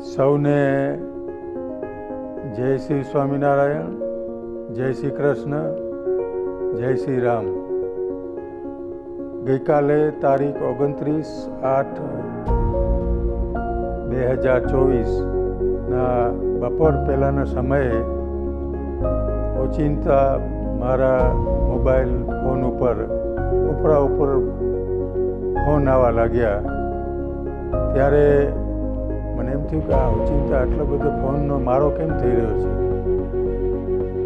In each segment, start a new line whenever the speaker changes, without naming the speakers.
સૌને જય શ્રી સ્વામિનારાયણ, જય શ્રી કૃષ્ણ, જય શ્રી રામ. ગઈકાલે તારીખ 29/8/2024ના બપોર પહેલાંના સમયે ઓચિંતા મારા મોબાઈલ ફોન ઉપર ઉપર ફોન આવવા લાગ્યા. ત્યારે મને એમ થયું કે આ ઓચિંતા આટલો બધો ફોનનો મારો કેમ થઈ રહ્યો છે.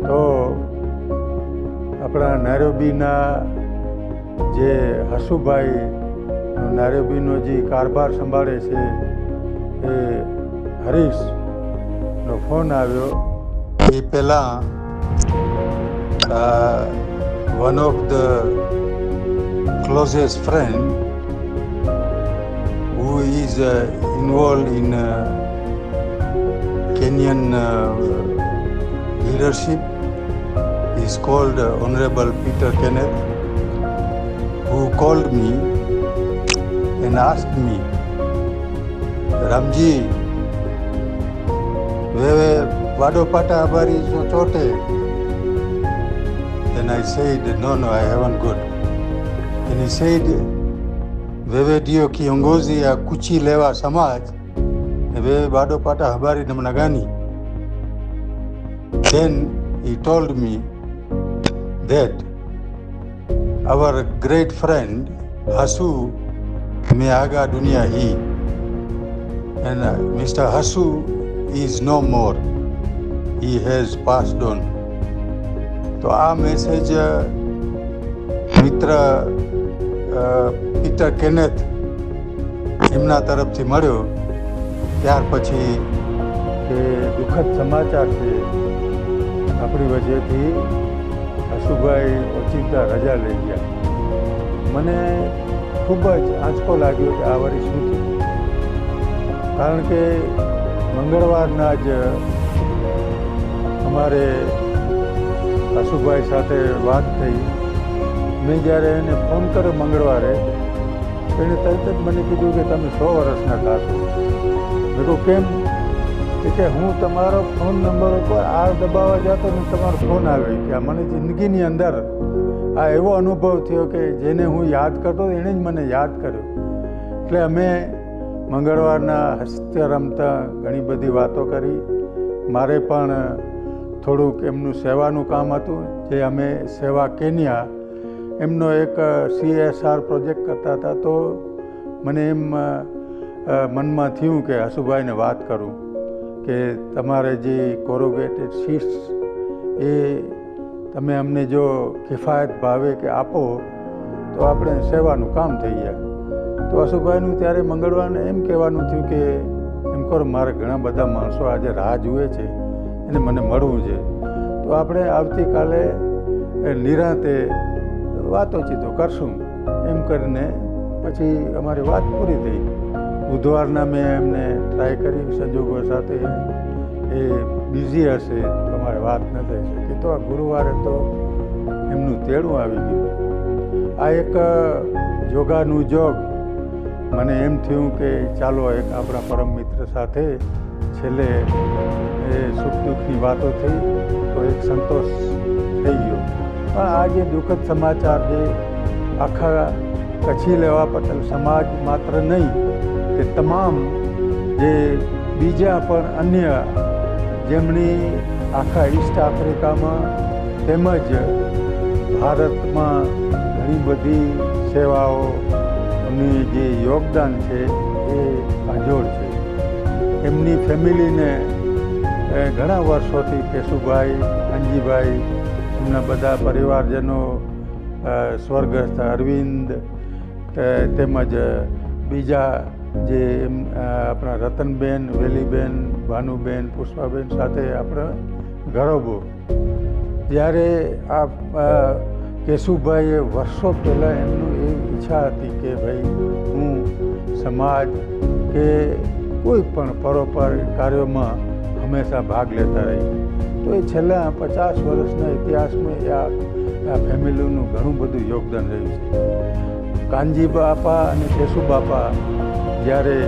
તો આપણા નૈરોબીના જે હસુભાઈ નૈરોબીનો જે કારભાર સંભાળે છે એ હરીશનો ફોન આવ્યો. એ પહેલાં one of the closest friend who is involved in Kenyan leadership is called Honorable Peter Kenneth, who called me and asked me, Ramji, wewe vado pata habari zozote? Then I said, no, I haven't got. Then he said, wewe ndio kiongozi ya kuchilewa samaj, wewe bado pata habari namna gani? Then he told me that our great friend Hasu ameaga dunia hii, and Mr. Hasu is no more. He has passed on. તો આ message મિત્ર Peter Kenneth એમના તરફથી મળ્યો. ત્યાર પછી કે દુઃખદ સમાચાર છે, આપણી વજહથી હસુભાઈ ઓચિંતા રજા લઈ ગયા. મને ખૂબ જ આંચકો લાગ્યો કે આ વળી શું થયું. કારણ કે મંગળવારના જ અમારે હસુભાઈ સાથે વાત થઈ. મેં જ્યારે એને ફોન કર્યો મંગળવારે, તો એણે તરત જ મને કીધું કે તમે 100 વર્ષના થશો. મેં કહું કેમ? કે હું તમારો ફોન નંબર ઉપર આ દબાવવા જતો ને તમારો ફોન આવે કે મને જિંદગીની અંદર આ એવો અનુભવ થયો કે જેને હું યાદ કરતો એણે જ મને યાદ કર્યો. એટલે અમે મંગળવારના હસતા રમતા ઘણી બધી વાતો કરી. મારે પણ થોડુંક એમનું સેવાનું કામ હતું, જે અમે સેવા કેન્યા એમનો એક CSR પ્રોજેક્ટ કરતા હતા. તો મને એમ મનમાં થયું કે હસુભાઈને વાત કરું કે તમારે જે કોરોગેટેડ શીટ્સ એ તમે અમને જો કિફાયત ભાવે કે આપો તો આપણે સેવાનું કામ થઈ જાય. તો હસુભાઈનું ત્યારે મંગળવારને એમ કહેવાનું થયું કે એમ કરો, મારે ઘણા બધા માણસો આજે રાહ જુએ છે અને મને મળવું છે, તો આપણે આવતીકાલે નિરાંતે વાતોચીતો કરશું. એમ કરીને પછી અમારી વાત પૂરી થઈ. બુધવારના મેં એમને ટ્રાય કરી, સંજોગો સાથે એ બિઝી હશે તો અમારે વાત ન થઈ શકે. તો આ ગુરુવારે તો એમનું તેડું આવી ગયું. આ એક જોગાનું જોગ. મને એમ થયું કે ચાલો એક આપણા પરમ મિત્ર સાથે છેલ્લે એ સુખ દુઃખની વાતો થઈ તો એક સંતોષ થઈ ગયો. પણ આ જે દુઃખદ સમાચાર જે આખા કચ્છી લેવા પટેલ સમાજ માત્ર નહીં કે તમામ જે બીજા પણ અન્ય જેમની આખા ઈસ્ટ આફ્રિકામાં તેમજ ભારતમાં ઘણી બધી સેવાઓની જે યોગદાન છે એ આંજોડ છે. એમની ફેમિલીને ઘણા વર્ષોથી કેશુભાઈ, અંજીભાઈ, એમના બધા પરિવારજનો, સ્વર્ગસ્થ અરવિંદ, તેમજ બીજા જે આપણા રતનબેન, વેલીબેન, ભાનુબેન, પુષ્પાબેન સાથે આપણે ગરબો. જ્યારે આ કેશુભાઈએ વર્ષો પહેલાં એમનું એ ઈચ્છા હતી કે ભાઈ હું સમાજ કે કોઈ પણ પરોપકારી કાર્યોમાં હંમેશા ભાગ લેતા રહી. તો એ છેલ્લા 50 વર્ષના ઇતિહાસમાં આ ફેમિલીનું ઘણું બધું યોગદાન રહ્યું છે. કાનજી બાપા અને કેશુ બાપા જ્યારે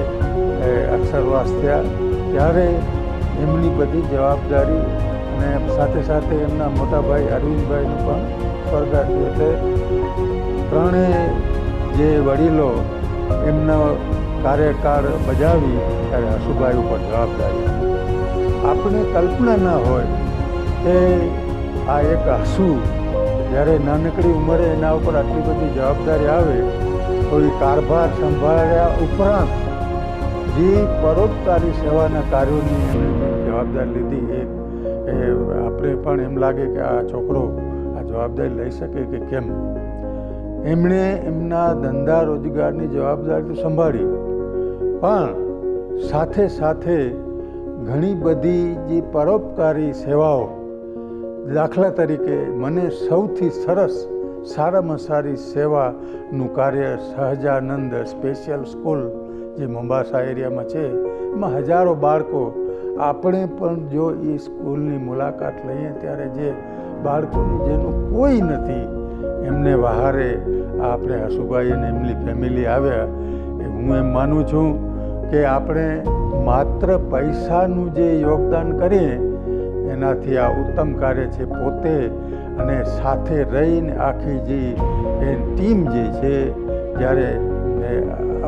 અક્ષરવાસ થયા ત્યારે એમની બધી જવાબદારી અને સાથે સાથે એમના મોટાભાઈ અરવિંદભાઈનું પણ સ્વર્ગાથયું. એટલે ત્રણેય જે વડીલો એમનો કાર્યકાળ બજાવી ત્યારે હસુભાઈ ઉપર જવાબદારી. આપણે કલ્પના ના હોય કે આ એક હસુ જ્યારે નાનકડી ઉંમરે એના ઉપર આટલી બધી જવાબદારી આવે તો એ કારભાર સંભાળ્યા ઉપરાંત જે પરોપકારી સેવાના કાર્યોની એમણે જવાબદારી લીધી એ આપણે પણ એમ લાગે કે આ છોકરો આ જવાબદારી લઈ શકે કે કેમ. એમણે એમના ધંધા રોજગારની જવાબદારી તો સંભાળી, પણ સાથે સાથે ઘણી બધી જે પરોપકારી સેવાઓ, દાખલા તરીકે મને સૌથી સરસ સારામાં સારી સેવાનું કાર્ય સહજાનંદ સ્પેશિયલ સ્કૂલ જે મોમ્બાસા એરિયામાં છે, એમાં હજારો બાળકો, આપણે પણ જો એ સ્કૂલની મુલાકાત લઈએ ત્યારે જે બાળકોનું જેનું કોઈ નથી એમને વહારે આપણે હસુભાઈ અને એમની ફેમિલી આવ્યા. હું એમ માનું છું કે આપણે માત્ર પૈસાનું જે યોગદાન કરીએ એનાથી આ ઉત્તમ કાર્ય છે. પોતે અને સાથે રહીને આખી જે ટીમ જે છે, જ્યારે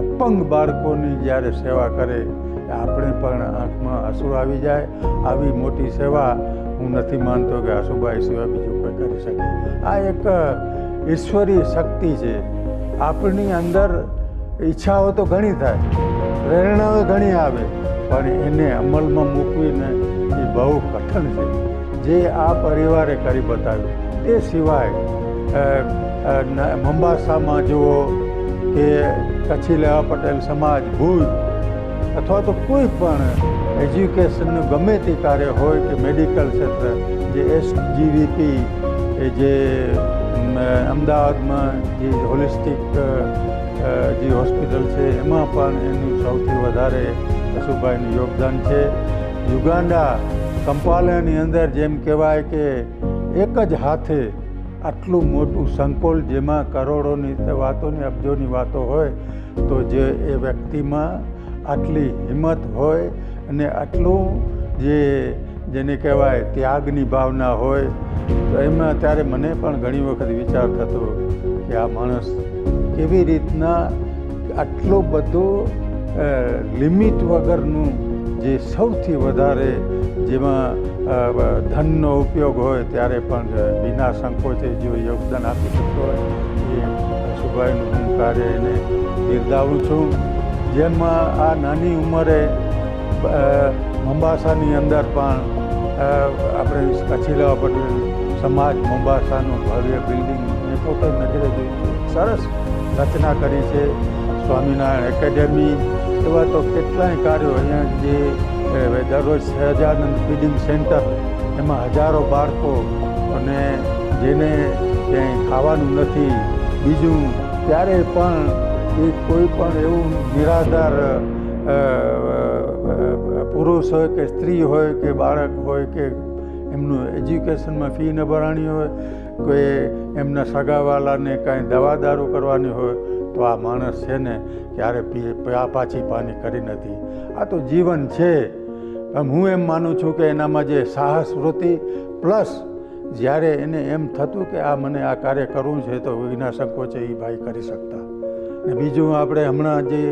અપંગ બાળકોની જ્યારે સેવા કરે આપણે પણ આંખમાં આંસુ આવી જાય. આવી મોટી સેવા હું નથી માનતો કે હસુભાઈ સિવાય બીજું કોઈ કરી શકે. આ એક ઈશ્વરીય શક્તિ છે. આપણી અંદર ઈચ્છાઓ તો ઘણી થાય, પ્રેરણાઓ ઘણી આવે, પણ એને અમલમાં મૂકવીને એ બહુ કઠણ છે, જે આ પરિવારે કરી બતાવ્યું. તે સિવાય મોમ્બાસામાં જુઓ કે કચ્છી લેવા પટેલ સમાજ ભુજ અથવા તો કોઈ પણ એજ્યુકેશનનું ગમે તે કાર્ય હોય કે મેડિકલ ક્ષેત્ર, જે SGVP જે અમદાવાદમાં જે હોલિસ્ટિક જે હોસ્પિટલ છે એમાં પણ એનું સૌથી વધારે હસુભાઈનું યોગદાન છે. યુગાન્ડા કંપાલાની અંદર જેમ કહેવાય કે એક જ હાથે આટલું મોટું સંકુલ, જેમાં કરોડોની વાતોની અબજોની વાતો હોય, તો જે એ વ્યક્તિમાં આટલી હિંમત હોય અને આટલું જેને કહેવાય ત્યાગની ભાવના હોય, તો એમાં ત્યારે મને પણ ઘણી વખત વિચાર થતો કે આ માણસ કેવી રીતના આટલો બધો લિમિટ વગરનું જે સૌથી વધારે જેમાં ધનનો ઉપયોગ હોય ત્યારે પણ વિના સંકોચે જો યોગદાન આપી શકતો હોય એ હસુભાઈનું હું કાર્ય એને બિરદાવું છું. જેમાં આ નાની ઉંમરે મોમ્બાસાની અંદર પણ આપણે કચ્છી લેવા પટેલ સમાજ મોમ્બાસાનું ભવ્ય બિલ્ડિંગ મેં પોતે નજરે જોઈ છે. સરસ રચના કરી છે. સ્વામિનારાયણ એકેડેમી, એવા તો કેટલાય કાર્યો અહીંયા જે દરરોજ સહજાનંદ ફીડિંગ સેન્ટર, એમાં હજારો બાળકો અને જેને ક્યાંય ખાવાનું નથી, બીજું ત્યારે પણ એ કોઈ પણ એવું નિરાધાર પુરુષ હોય કે સ્ત્રી હોય કે બાળક હોય કે એમનું એજ્યુકેશનમાં ફી ન ભરાણી હોય, કોઈ એમના સગાવાલાને કાંઈ દવા દારૂ કરવાની હોય, તો આ માણસ છે ને ક્યારે પાછી પાની કરી નથી. આ તો જીવન છે. હું એમ માનું છું કે એનામાં જે સાહસ વૃત્તિ પ્લસ જ્યારે એને એમ થતું કે આ મને આ કાર્ય કરવું છે તો વિના સંકોચે એ ભાઈ કરી શકતા. ને બીજું આપણે હમણાં જે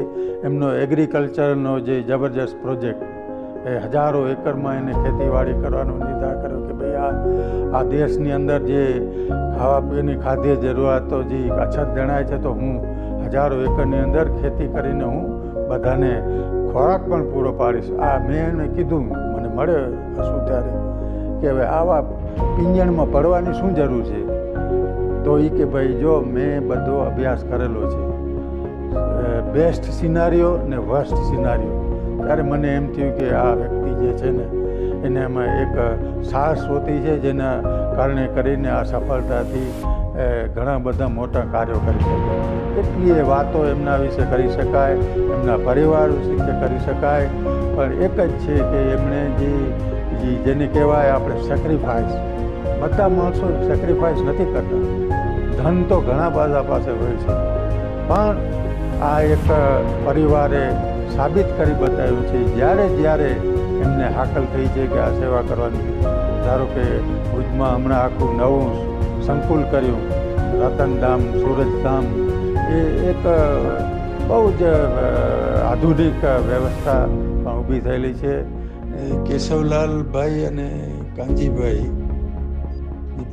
એમનો એગ્રીકલ્ચરનો જે જબરજસ્ત પ્રોજેક્ટ, એ હજારો એકરમાં એને ખેતીવાડી કરવાનો નિર્ધાર કર્યો કે ભાઈ આ દેશની અંદર જે ખાવા પીવાની ખાદ્ય જરૂરિયાતો જે અછત જણાય છે, તો હું હજારો એકરની અંદર ખેતી કરીને હું બધાને ખોરાક પણ પૂરો પાડીશ. આ મેં એને કીધું, મને મળે હશું ત્યારે કે હવે આવા પિંજણમાં પડવાની શું જરૂર છે? તો એ કે ભાઈ જો મેં બધો અભ્યાસ કરેલો છે, બેસ્ટ સિનારીઓ ને વર્સ્ટ સિનારીઓ. ત્યારે મને એમ થયું કે આ વ્યક્તિ જે છે ને એને એમાં એક સાહસ હોતી છે, જેના કારણે કરીને આ સફળતાથી ઘણા બધા મોટા કાર્યો કરી શકે. કેટલીય વાતો એમના વિશે કરી શકાય, એમના પરિવાર વિશે કરી શકાય, પણ એક જ છે કે એમણે જેને કહેવાય આપણે સેક્રિફાઈસ, બધા માણસો સેક્રિફાઈસ નથી કરતા. ધન તો ઘણા બધા પાસે હોય છે, પણ આ એક પરિવારે સાબિત કરી બતાવ્યું છે. જ્યારે જ્યારે એમને હાકલ થઈ છે કે આ સેવા કરવાની, ધારો કે ભુજમાં હમણાં આખું નવું સંકુલ કર્યું, રતનધામ સૂરજધામ, એ એક બહુ જ આધુનિક વ્યવસ્થા પણ ઊભી થયેલી છે. કેશવલાલભાઈ અને કાનજીભાઈ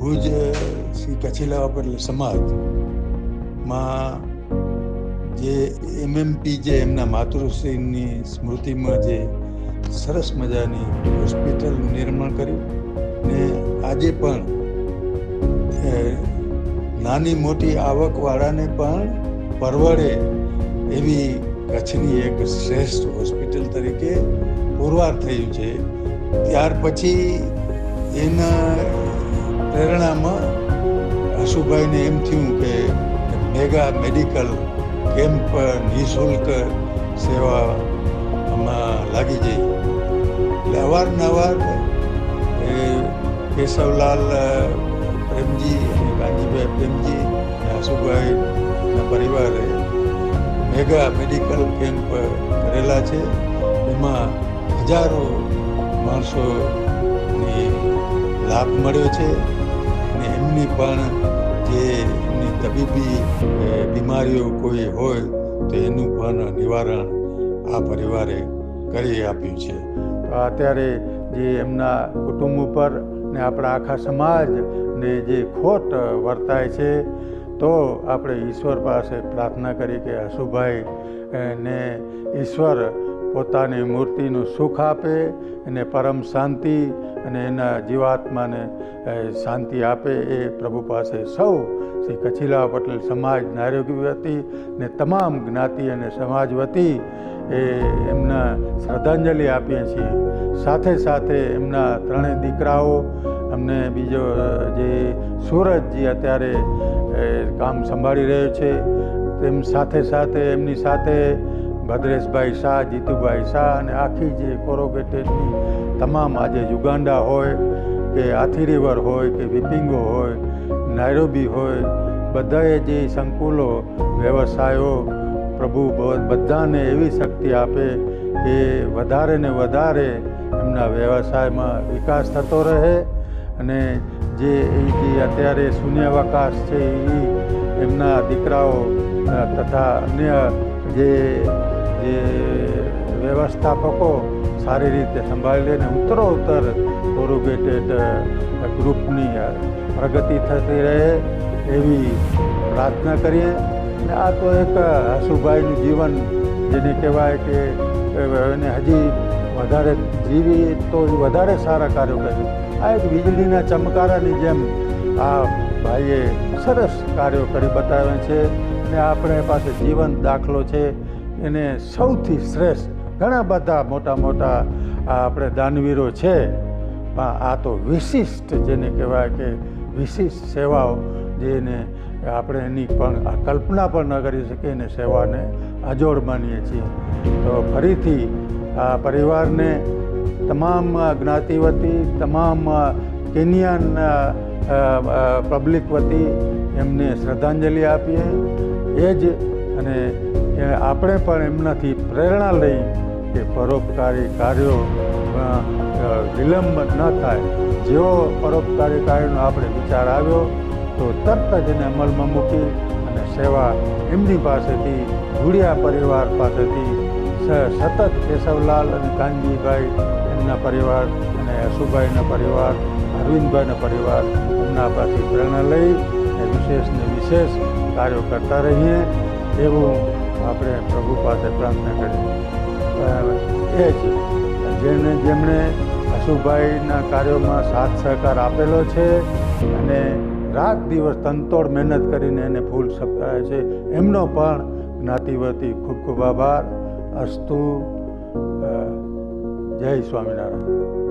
ભુજ શ્રી કચ્છીલાવા પટેલ સમાજમાં જે MMP જે એમના માતૃશ્રીની સ્મૃતિમાં જે સરસ મજાની હોસ્પિટલ નિર્માણ કર્યું ને આજે પણ નાની મોટી આવકવાળાને પણ પરવડે એવી કચ્છની એક શ્રેષ્ઠ હોસ્પિટલ તરીકે પુરવાર થયું છે. ત્યાર પછી એના પ્રેરણામાં હસુભાઈને એમ થયું કે મેગા મેડિકલ કેમ્પ નિઃશુલ્ક સેવામાં લાગી જઈ. એટલે અવારનવાર કેશવલાલ પ્રેમજી અને કાનજીભાઈ પ્રેમજી અને હસુભાઈના પરિવારે મેગા મેડિકલ કેમ્પ કરેલા છે. એમાં હજારો માણસોની લાભ મળ્યો છે અને એમની પણ જે એમની તબીબી બીમારીઓ કોઈ હોય તો એનું પણ નિવારણ આ પરિવારે કરી આપ્યું છે. તો અત્યારે જે એમના કુટુંબ ઉપર ને આપણા આખા સમાજને જે ખોટ વર્તાય છે, તો આપણે ઈશ્વર પાસે પ્રાર્થના કરી કે હસુભાઈ ને ઈશ્વર પોતાની મૂર્તિનું સુખ આપે, એને પરમ શાંતિ અને એના જીવાત્માને શાંતિ આપે. એ પ્રભુ પાસે સૌ શ્રી કચ્છીલાવા પટેલ સમાજ નારોગી વતી ને તમામ જ્ઞાતિ અને સમાજ વતી એમના શ્રદ્ધાંજલિ આપીએ છીએ. સાથે સાથે એમના ત્રણેય દીકરાઓ, અમને બીજો જે સુરજજી અત્યારે કામ સંભાળી રહ્યો છે, તેમ સાથે સાથે એમની સાથે ભદ્રેશભાઈ શાહ, જીતુભાઈ શાહ અને આખી જે કોરોગેટેડની તમામ આજે યુગાન્ડા હોય કે આથી રિવર હોય કે વિપિંગો હોય, નાયરોબી હોય, બધાએ જે સંકુલો વ્યવસાયો, પ્રભુ બધાને એવી શક્તિ આપે કે વધારે ને વધારે એમના વ્યવસાયમાં વિકાસ થતો રહે અને જે અત્યારે શૂન્યાવકાશ છે એ એમના દીકરાઓ તથા અન્ય જે વ્યવસ્થાપકો સારી રીતે સંભાળી લઈને ઉત્તરોત્તર કોરોગેટેડ ગ્રુપની પ્રગતિ થતી રહે એવી પ્રાર્થના કરીએ. અને આ તો એક હસુભાઈનું જીવન જેને કહેવાય કે એને હજી વધારે જીવી તો વધારે સારા કાર્યો કર્યું. આ એક વીજળીના ચમકારાની જેમ આ ભાઈએ સરસ કાર્યો કરી બતાવ્યા છે અને આપણે પાસે જીવંત દાખલો છે. એને સૌથી શ્રેષ્ઠ ઘણા બધા મોટા મોટા આપણે દાનવીરો છે, પણ આ તો વિશિષ્ટ જેને કહેવાય કે વિશિષ્ટ સેવાઓ જેને આપણે એની પણ કલ્પના પણ ન કરી શકીએ અને સેવાને અજોડ માનીએ છીએ. તો ફરીથી આ પરિવારને તમામ જ્ઞાતિ વતી, તમામ કેન્યાન પબ્લિક વતી એમને શ્રદ્ધાંજલિ આપીએ. એ જ અને આપણે પણ એમનાથી પ્રેરણા લઈ કે પરોપકારી કાર્યો વિલંબ ન થાય. જેવો પરોપકારી કાર્યનો આપણે વિચાર આવ્યો તો તરત જ એને અમલમાં મૂકી અને સેવા એમની પાસેથી, ઘુડિયા પરિવાર પાસેથી સતત કેશવલાલ અને કાનજીભાઈ એમના પરિવાર અને હસુભાઈના પરિવાર, અરવિંદભાઈના પરિવાર એમના પાસેથી પ્રેરણા લઈ વિશેષ કાર્યો કરતા રહીએ એવું આપણે પ્રભુ પાસે પ્રાર્થના કરીએ. એ જ જેમણે હસુભાઈના કાર્યોમાં સાથ સહકાર આપેલો છે અને રાત દિવસ તનતોડ મહેનત કરીને એને ફૂલ સપકાય છે, એમનો પણ જ્ઞાતિ વતી ખૂબ ખૂબ આભાર. અસ્તુ. જય સ્વામિનારાયણ.